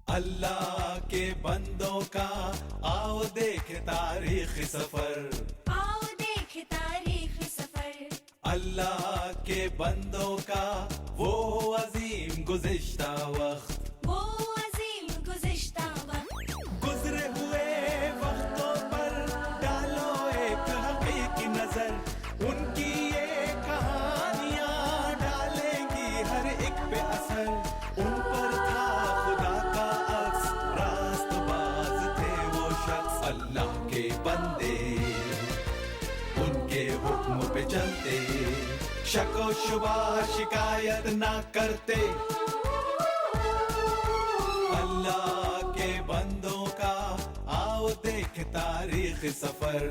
अल्लाह के बंदों का आओ देखे तारीख सफर, आओ देखे तारीख सफर। अल्लाह के बंदों का वो अजीम गुज़िश्ता वक्त, वो अजीम गुज़िश्ता वक्त। गुजरे हुए वक्तों पर डालो एक हकीकी नजर, उनकी ये कहानियां डालेंगी हर एक पे असर। उन पर था खुदा का अक्स, रास्तबाज थे वो शख्स, अल्लाह के बंदे उनके हुक्म पे चलते, शको शुबा शिकायत ना करते। अल्लाह के बंदों का आओ देख तारीख सफर।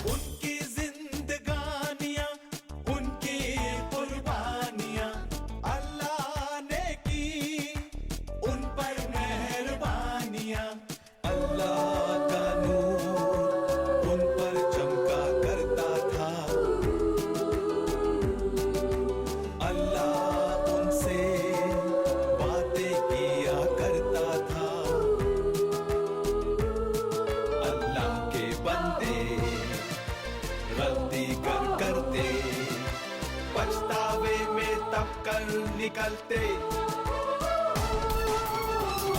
उनकी जिंदगानियां, उनकी कुर्बानियां, अल्लाह ने की उन पर मेहरबानियां। अल्लाह का नूर उन पर चमका करता था, अल्लाह उनसे बातें किया करता था। अल्लाह के बंदे गलती करते, पछतावे में तब कर निकलते।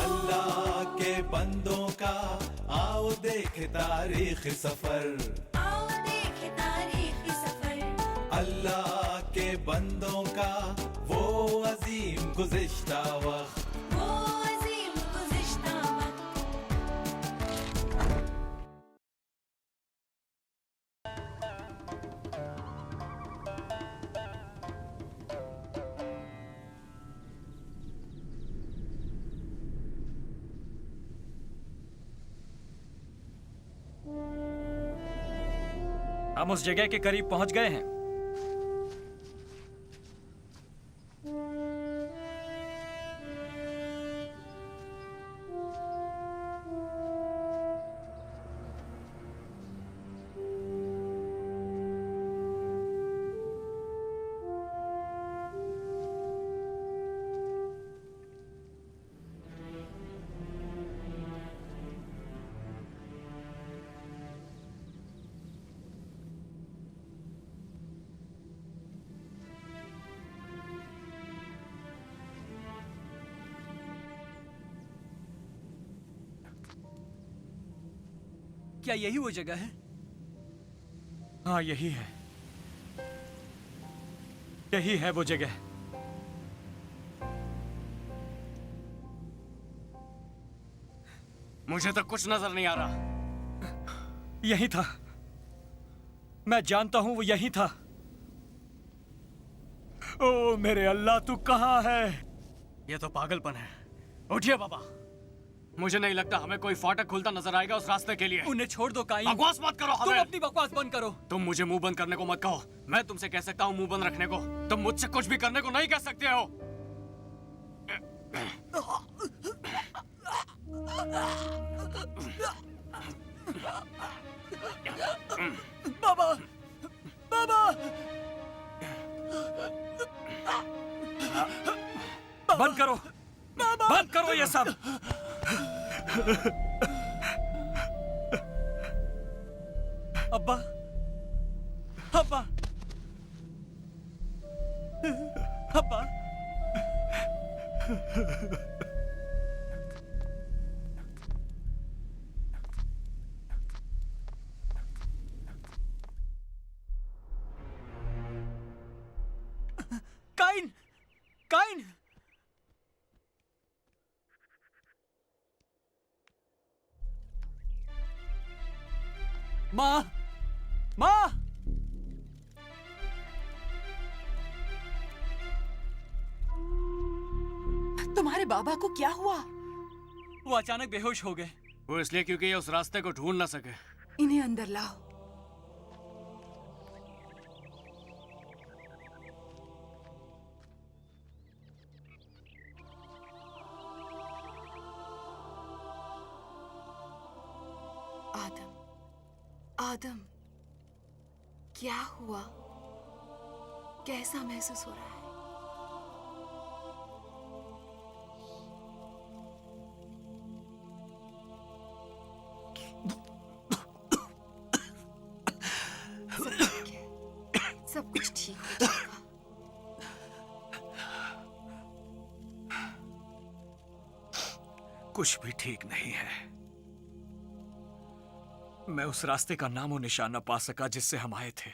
अल्लाह के बंदों का आओ देखे तारीख सफर, आओ देखे तारीख सफर। अल्लाह के बंदों का वो अजीम गुज़िश्ता वक्त, वो अजीम गुज़िश्ता वक्त। हम उस जगह के करीब पहुंच गए हैं। क्या यही वो जगह है? हाँ, यही है, यही है वो जगह। मुझे तो कुछ नजर नहीं आ रहा। यही था, मैं जानता हूं वो यही था। ओ मेरे अल्लाह, तू कहां है? ये तो पागलपन है। उठिए बाबा, मुझे नहीं लगता हमें कोई फाटक खुलता नजर आएगा उस रास्ते के लिए। उन्हें छोड़ दो काइन। बकवास मत करो तुम हमें। अपनी बकवास बंद करो। तुम मुझे मुंह बंद करने को मत कहो। मैं तुमसे कह सकता हूँ मुंह बंद रखने को, तुम मुझसे कुछ भी करने को नहीं कह सकते हो। बाबा, बाबा, बंद करो, बंद करो ये सब। अब्बा, अब्बा, अब्बा। काइन, काइन, माँ, माँ। तुम्हारे बाबा को क्या हुआ? वो अचानक बेहोश हो गए। वो इसलिए क्योंकि ये उस रास्ते को ढूंढ ना सके। इन्हें अंदर लाओ। आदम, आदम, क्या हुआ? कैसा महसूस हो रहा है? सब ठीक है। सब कुछ ठीक हो जाएगा। कुछ भी ठीक नहीं है। मैं उस रास्ते का नामो निशान न पा सका जिससे हम आए थे।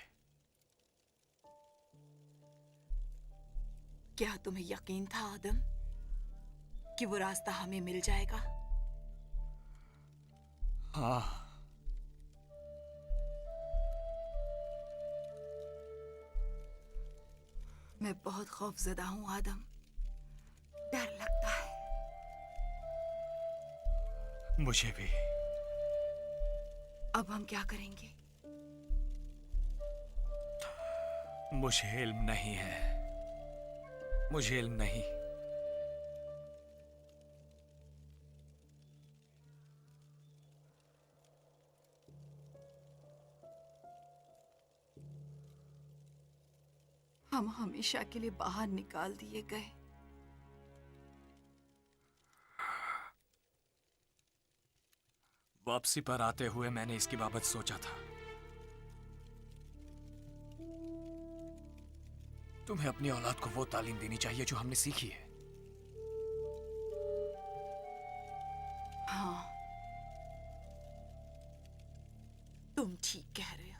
क्या तुम्हें यकीन था आदम कि वो रास्ता हमें मिल जाएगा? हाँ, मैं बहुत खौफजदा हूं आदम। डर लगता है। मुझे भी। अब हम क्या करेंगे? मुझे इल्म नहीं है। मुझे इल्म नहीं। हम हमेशा के लिए बाहर निकाल दिए गए। वापसी पर आते हुए मैंने इसकी बाबत सोचा था। तुम्हें अपनी औलाद को वो तालीम देनी चाहिए जो हमने सीखी है। हाँ, तुम ठीक कह रहे हो।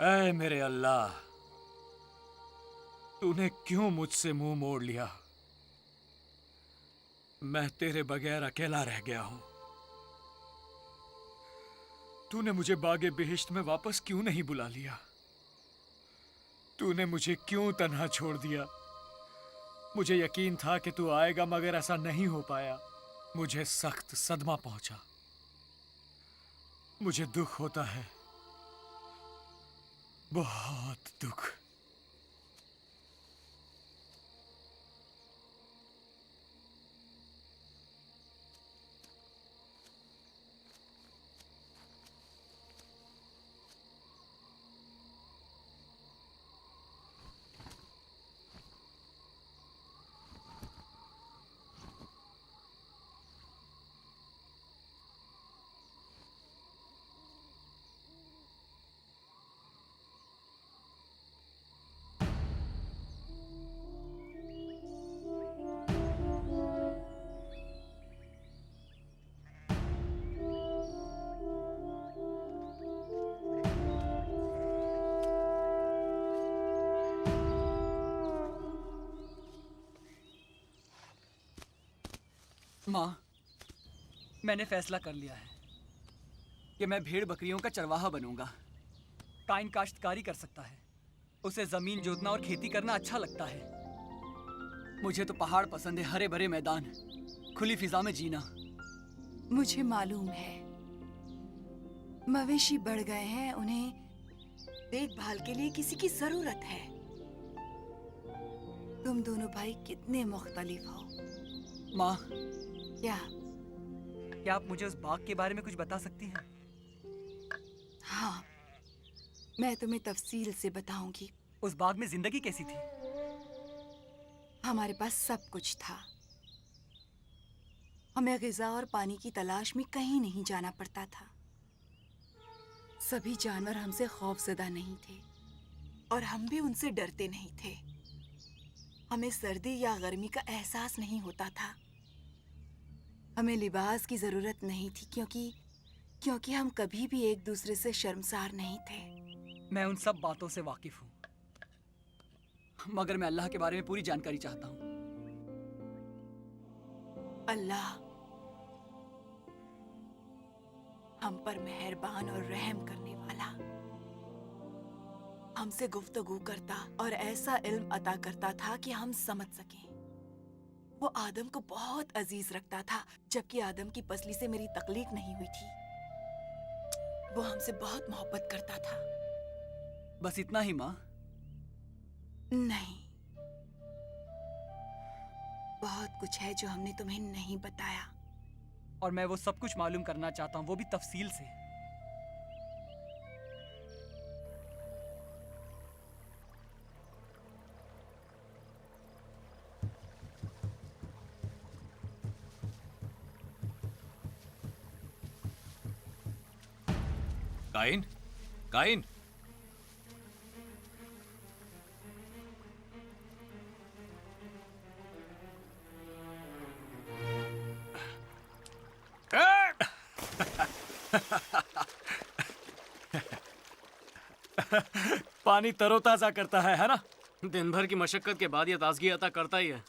ऐ मेरे अल्लाह, तूने क्यों मुझसे मुंह मोड़ लिया? मैं तेरे बगैर अकेला रह गया हूं। तूने मुझे बागे बेहिश्त में वापस क्यों नहीं बुला लिया? तूने मुझे क्यों तन्हा छोड़ दिया? मुझे यकीन था कि तू आएगा, मगर ऐसा नहीं हो पाया। मुझे सख्त सदमा पहुंचा। मुझे दुख होता है, बहुत दुख। माँ, मैंने फैसला कर लिया है कि मैं भेड़ बकरियों का चरवाहा बनूंगा। काइन काश्तकारी कर सकता है, उसे जमीन जोतना और खेती करना अच्छा लगता है। मुझे तो पहाड़ पसंद है, हरे भरे मैदान, खुली फिजा में जीना। मुझे मालूम है, मवेशी बढ़ गए हैं, उन्हें देखभाल के लिए किसी की जरूरत है। तुम दोनों भाई कितने मुख्तलिफ हो। माँ, क्या आप मुझे उस बाग के बारे में कुछ बता सकती हैं? हाँ, मैं तुम्हें तफसील से बताऊंगी। उस बाग में जिंदगी कैसी थी? हमारे पास सब कुछ था। हमें ग़िज़ा और पानी की तलाश में कहीं नहीं जाना पड़ता था। सभी जानवर हमसे खौफज़दा नहीं थे और हम भी उनसे डरते नहीं थे। हमें सर्दी या गर्मी का एहसास नहीं होता था। हमें लिबास की ज़रूरत नहीं थी क्योंकि हम कभी भी एक दूसरे से शर्मसार नहीं थे। मैं उन सब बातों से वाकिफ हूँ, मगर मैं अल्लाह के बारे में पूरी जानकारी चाहता हूँ। अल्लाह हम पर मेहरबान और रहम करने वाला, हमसे गुफ्तगू करता और ऐसा इल्म अता करता था कि हम समझ सकें। वो आदम को बहुत अजीज रखता था, जबकि आदम की पसली से मेरी तकलीफ नहीं हुई थी। वो हमसे बहुत मोहब्बत करता था। बस इतना ही माँ? नहीं, बहुत कुछ है जो हमने तुम्हें नहीं बताया। और मैं वो सब कुछ मालूम करना चाहता हूँ, वो भी तफसील से। काइन, काइन, पानी तरोताजा करता है ना? दिन भर की मशक्कत के बाद ये ताजगी अता करता ही है।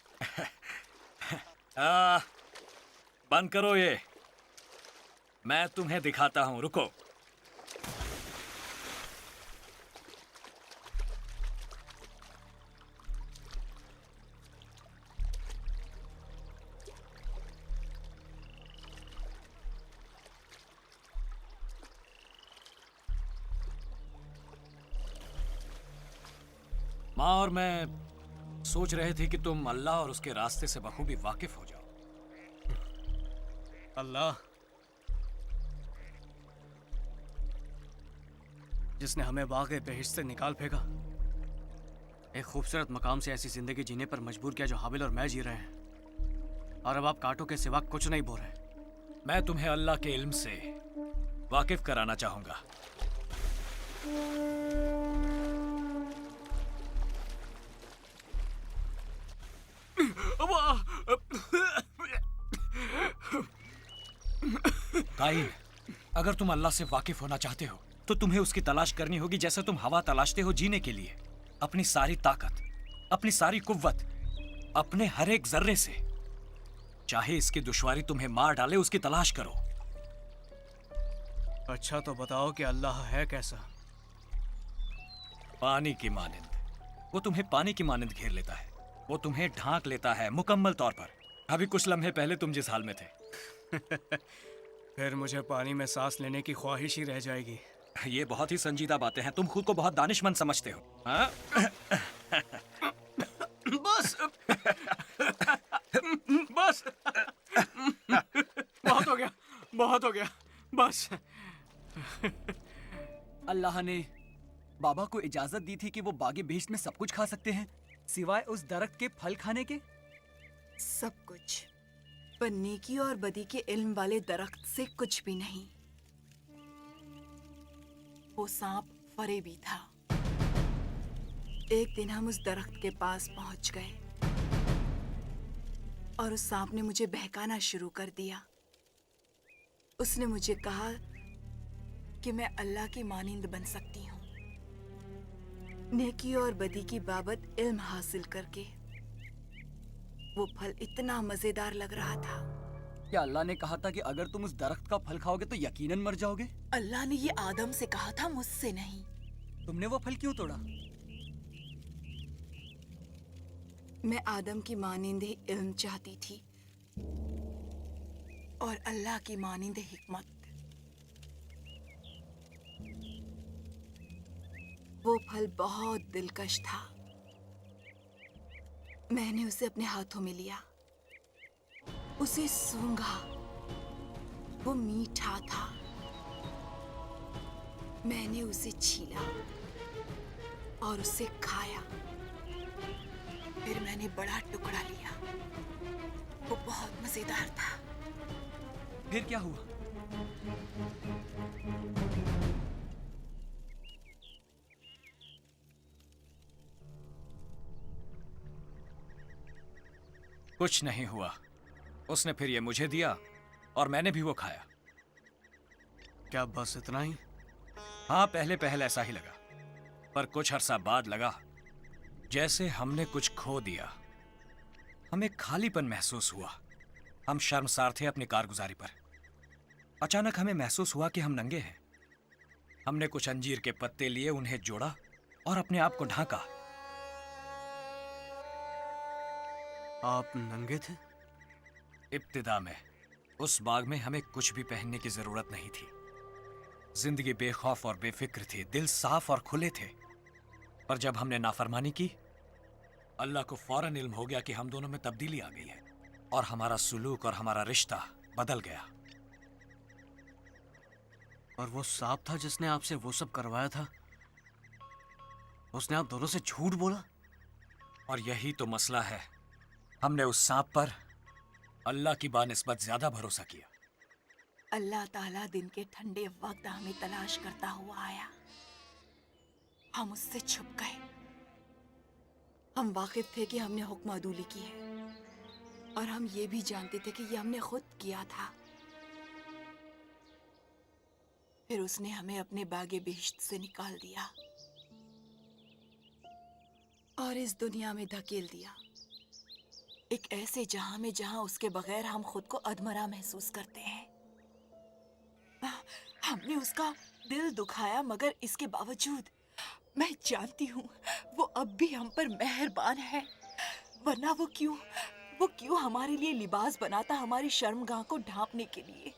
बंद करो ये, मैं तुम्हें दिखाता हूं, रुको। माँ और मैं सोच रहे थे कि तुम अल्लाह और उसके रास्ते से बखूबी वाकिफ हो जाओ। अल्लाह जिसने हमें बाग़े बेहिश्त से निकाल फेंका, एक खूबसूरत मकाम से ऐसी जिंदगी जीने पर मजबूर किया जो हाबिल और मैं जी रहे हैं, और अब आप कांटों के सिवा कुछ नहीं बोल रहे। मैं तुम्हें अल्लाह के इल्म से वाकिफ कराना चाहूंगा। काइन, अगर तुम अल्लाह से वाकिफ होना चाहते हो तो तुम्हें उसकी तलाश करनी होगी जैसे तुम हवा तलाशते हो जीने के लिए। अपनी सारी ताकत, अपनी सारी कुव्वत, अपने हर एक जर्रे से, चाहे इसकी दुश्वारी तुम्हें मार डाले, उसकी तलाश करो। अच्छा तो बताओ कि अल्लाह है कैसा? पानी की मानिंद। वो तुम्हें पानी की मानिंद घेर लेता है, वो तुम्हें ढांक लेता है मुकम्मल तौर पर। अभी कुछ लम्हे पहले तुम जिस हाल में थे। फिर मुझे पानी में सांस लेने की ख्वाहिश ही रह जाएगी। ये बहुत ही संजीदा बातें हैं, तुम खुद को बहुत दानिशमंद समझते हो। हाँ? बस बस बहुत हो गया, बहुत हो गया, बस। अल्लाह ने बाबा को इजाजत दी थी कि वो बागे बेहिश्त में सब कुछ खा सकते हैं सिवाय उस दरख्त के फल खाने के। सब कुछ, पर नेकी और बदी के इल्म वाले दरख्त से कुछ भी नहीं। वो सांप फरेबी था। एक दिन हम उस दरख्त के पास पहुंच गए और उस सांप ने मुझे बहकाना शुरू कर दिया। उसने मुझे कहा कि मैं अल्लाह की मानिंद बन सकती हूँ, नेकी और बदी की बाबत इल्म हासिल करके। वो फल इतना मजेदार लग रहा था। क्या अल्लाह ने कहा था कि अगर तुम उस दरख्त का फल खाओगे तो यकीनन मर जाओगे? अल्लाह ने ये आदम से कहा था, मुझसे नहीं। तुमने वो फल क्यों तोड़ा? मैं आदम की मानिंद ही इल्म चाहती थी और अल्लाह की मानिंद हिकमत। वो फल बहुत दिलकश था। मैंने उसे अपने हाथों में लिया, उसे सूंघा। वो मीठा था, मैंने उसे छीला और उसे खाया। फिर मैंने बड़ा टुकड़ा लिया। वो बहुत मजेदार था। फिर क्या हुआ? कुछ नहीं हुआ। उसने फिर ये मुझे दिया और मैंने भी वो खाया। क्या बस इतना ही? हाँ, पहले पहले ऐसा ही लगा, पर कुछ अरसा बाद लगा जैसे हमने कुछ खो दिया। हमें खालीपन महसूस हुआ। हम शर्मसार थे अपनी कारगुजारी पर। अचानक हमें महसूस हुआ कि हम नंगे हैं। हमने कुछ अंजीर के पत्ते लिए, उन्हें जोड़ा और अपने आप को ढांका। आप नंगे थे? इब्तिदा में उस बाग में हमें कुछ भी पहनने की जरूरत नहीं थी। जिंदगी बेखौफ और बेफिक्र थी, दिल साफ और खुले थे। पर जब हमने नाफरमानी की, अल्लाह को फौरन इल्म हो गया कि हम दोनों में तब्दीली आ गई है और हमारा सुलूक और हमारा रिश्ता बदल गया। और वो सांप था जिसने आपसे वो सब करवाया था, उसने आप दोनों से झूठ बोला? और यही तो मसला है। हमने उस सांप पर अल्लाह की बानिस्बत ज्यादा भरोसा किया। अल्लाह ताला दिन के ठंडे वक्त हमें तलाश करता हुआ आया। हम उससे छुप गए। हम वाकिफ थे कि हमने हुक्म अदूली की है और हम ये भी जानते थे कि ये हमने खुद किया था। फिर उसने हमें अपने बागे बिहिश्त से निकाल दिया और इस दुनिया में धकेल दिया, एक ऐसे जहां में जहां उसके बगैर हम खुद को अधमरा महसूस करते हैं। हमने उसका दिल दुखाया, मगर इसके बावजूद मैं जानती हूँ वो अब भी हम पर मेहरबान है। वरना वो क्यों हमारे लिए लिबास बनाता, हमारी शर्मगाह को ढांपने के लिए।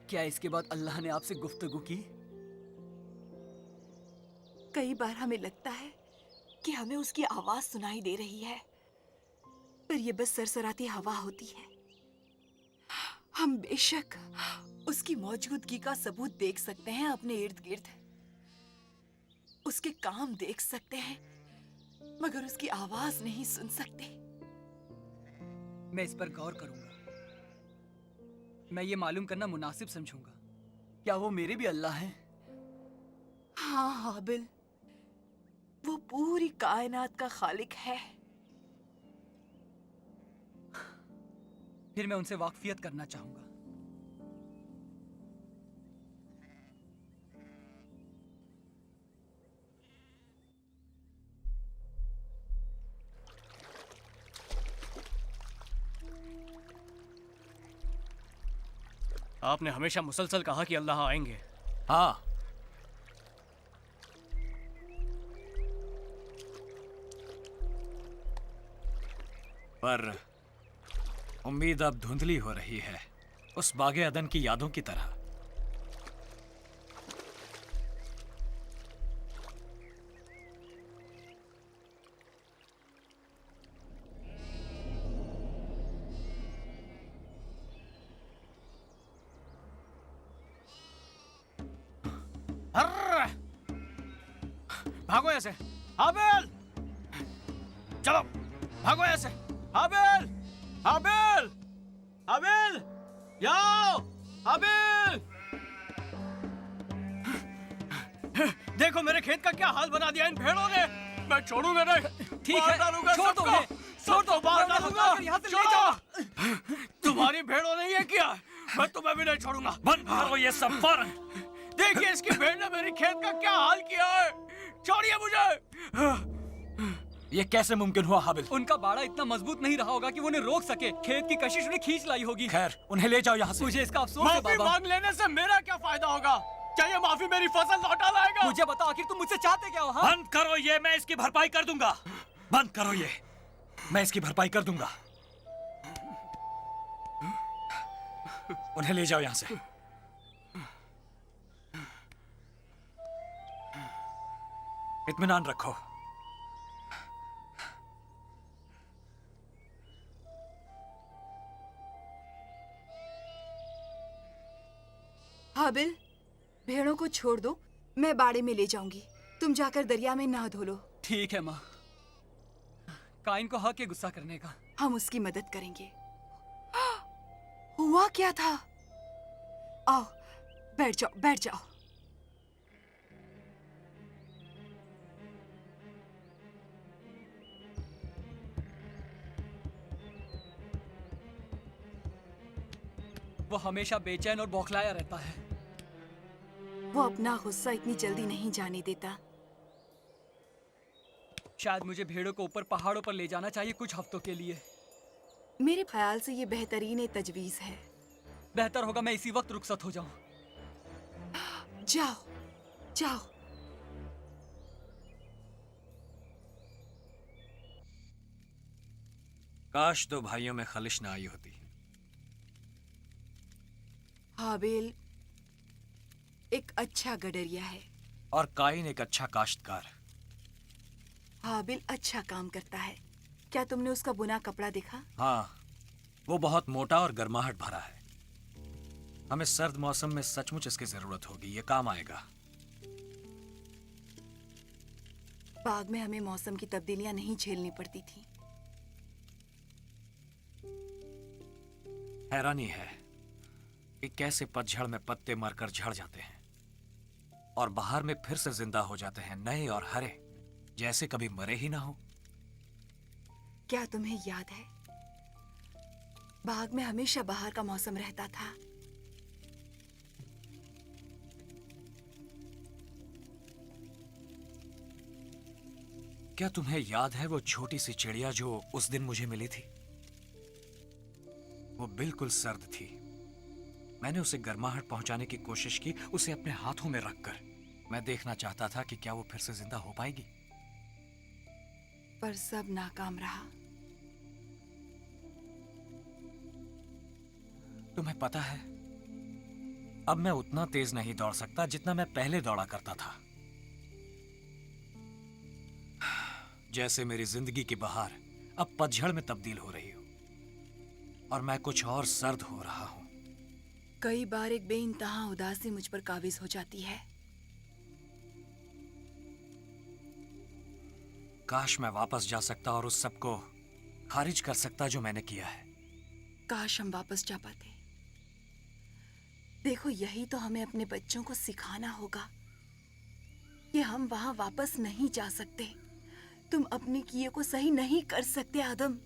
क्या इसके बाद अल्लाह ने आपसे गुफ्तगू की? कई बार हमें लगता है कि हमें उसकी आवाज सुनाई दे रही है, पर ये बस सरसराती हवा होती है। हम बेशक उसकी मौजूदगी का सबूत देख सकते हैं अपने इर्द गिर्द, उसके काम देख सकते हैं, मगर उसकी आवाज नहीं सुन सकते। मैं इस पर गौर करूंगा। मैं ये मालूम करना मुनासिब समझूंगा, क्या वो मेरे भी अल्लाह हैं? हाँ हाबिल, वो पूरी कायनात का खालिक है। फिर मैं उनसे वाकफियत करना चाहूंगा। आपने हमेशा मुसलसल कहा कि अल्लाह आएंगे। हाँ, पर उम्मीद अब धुंधली हो रही है, उस बागे अदन की यादों की तरह। भागो यहाँ से, हाबिल! चलो, भागो यहाँ से, हाबिल! हाबिल! हाबिल! याओ! हाबिल! देखो मेरे खेत का क्या हाल बना दिया इन भेड़ों ने। मैं छोड़ूंगा नहीं। ठीक मार है, डालूंगा छोड़ दो सबको। उन्हें, छोड़ दो, मार वरना डालूंगा। हटाकर यहाँ से ले जाओ। तुम्हारी भेड़ों ने ये किया, मैं तुम्हें भी नहीं छोड़ूंगा। बंद करो ये सब फौरन। देखिए इसकी भेड़ ने मेरी खेत का क्या हाल किया है। छोड़िए मुझे। ये कैसे मुमकिन हुआ हाबिल? उनका बाड़ा इतना मजबूत नहीं रहा होगा कि वो उन्हें रोक सके। खेत की कशिश उन्हें खींच लाई होगी। खैर, उन्हें ले जाओ यहाँ से। मुझे इसका अफसोस है माफी बाबा। मांग लेने से मेरा क्या फायदा होगा? क्या ये माफी मेरी फसल लौटा लाएगा? मुझे बताओ आखिर तुम मुझसे चाहते क्या हो? हाँ? बंद करो ये, मैं इसकी भरपाई कर दूंगा। बंद करो ये, मैं इसकी भरपाई कर दूंगा। उन्हें ले जाओ यहाँ से। इत्मीनान रखो। हाबिल, भेड़ों को छोड़ दो मैं बाड़े में ले जाऊंगी। तुम जाकर दरिया में नहा धो लो। ठीक है माँ। काइन को हक है गुस्सा करने का। हम उसकी मदद करेंगे। हुआ क्या था? आओ, बैठ जाओ, बैठ जाओ। वो हमेशा बेचैन और बौखलाया रहता है। वो अपना गुस्सा इतनी जल्दी नहीं जाने देता। शायद मुझे भेड़ों को ऊपर पहाड़ों पर ले जाना चाहिए कुछ हफ्तों के लिए। मेरे ख्याल से ये बेहतरीन तजवीज है। बेहतर होगा मैं इसी वक्त रुखसत हो जाऊं। जाओ, जाओ। काश दो भाइयों में खलिश ना आई होती। हाबिल एक अच्छा गडरिया है। और काइन एक अच्छा काश्तकार। हाबिल अच्छा काम करता है। क्या तुमने उसका बुना कपड़ा देखा? हाँ, वो बहुत मोटा और गर्माहट भरा है। हमें सर्द मौसम में सचमुच इसकी जरूरत होगी। ये काम आएगा। बाग में हमें मौसम की तब्दीलियां नहीं झेलनी पड़ती थी। हैरानी है कि कैसे पतझड़ में पत्ते मरकर झड़ जाते हैं और बाहर में फिर से जिंदा हो जाते हैं, नए और हरे, जैसे कभी मरे ही ना हो। क्या तुम्हें याद है, बाग में हमेशा बाहर का मौसम रहता था। क्या तुम्हें याद है वो छोटी सी चिड़िया जो उस दिन मुझे मिली थी? वो बिल्कुल सर्द थी। मैंने उसे गर्माहट पहुंचाने की कोशिश की, उसे अपने हाथों में रखकर। मैं देखना चाहता था कि क्या वो फिर से जिंदा हो पाएगी। पर सब नाकाम रहा। तुम्हें पता है, अब मैं उतना तेज नहीं दौड़ सकता जितना मैं पहले दौड़ा करता था। जैसे मेरी जिंदगी की बहार अब पतझड़ में तब्दील हो रही हो और मैं कुछ और सर्द हो रहा हूं। कई बार एक बेइंतहा उदासी मुझ पर काबिज हो जाती है। काश मैं वापस जा सकता और उस सब को खारिज कर सकता जो मैंने किया है। काश हम वापस जा पाते। देखो, यही तो हमें अपने बच्चों को सिखाना होगा कि हम वहां वापस नहीं जा सकते। तुम अपने किए को सही नहीं कर सकते आदम।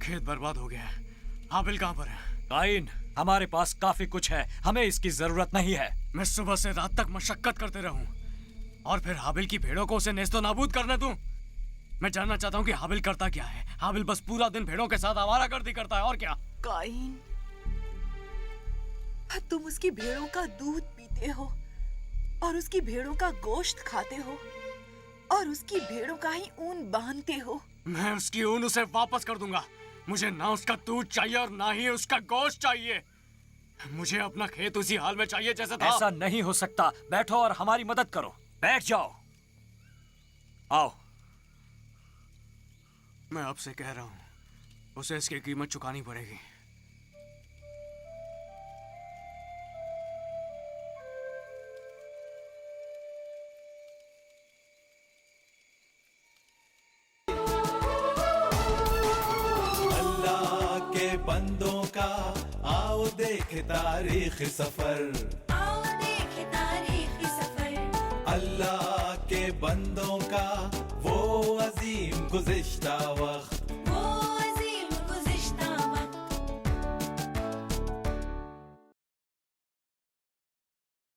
खेत बर्बाद हो गया है। हाबिल कहाँ पर है? काइन, हमारे पास काफी कुछ है, हमें इसकी जरूरत नहीं है। मैं सुबह से रात तक मशक्कत करते रहूं और फिर हाबिल की भेड़ों को उसे नेस्तो नाबूद करने दूं? मैं जानना चाहता हूं कि हाबिल करता क्या है। हाबिल बस पूरा दिन भेड़ों के साथ आवारागर्दी करता है, और क्या? काइन, तुम उसकी भेड़ों का दूध पीते हो और उसकी भेड़ों का गोश्त खाते हो और उसकी भेड़ों का ही ऊन बांधते हो। मैं उसकी ऊन उसे वापस कर दूंगा। मुझे ना उसका दूध चाहिए और ना ही उसका गोश्त चाहिए। मुझे अपना खेत उसी हाल में चाहिए जैसा था। ऐसा नहीं हो सकता। बैठो और हमारी मदद करो। बैठ जाओ। आओ। मैं आपसे कह रहा हूं, उसे इसकी कीमत चुकानी पड़ेगी। अल्लाह के बंदों का आओ देख तारीख सफर। आओ देखे तारीखी सफर। अल्लाह के बंदों का वो अजीम गुज़िश्ता वक्त।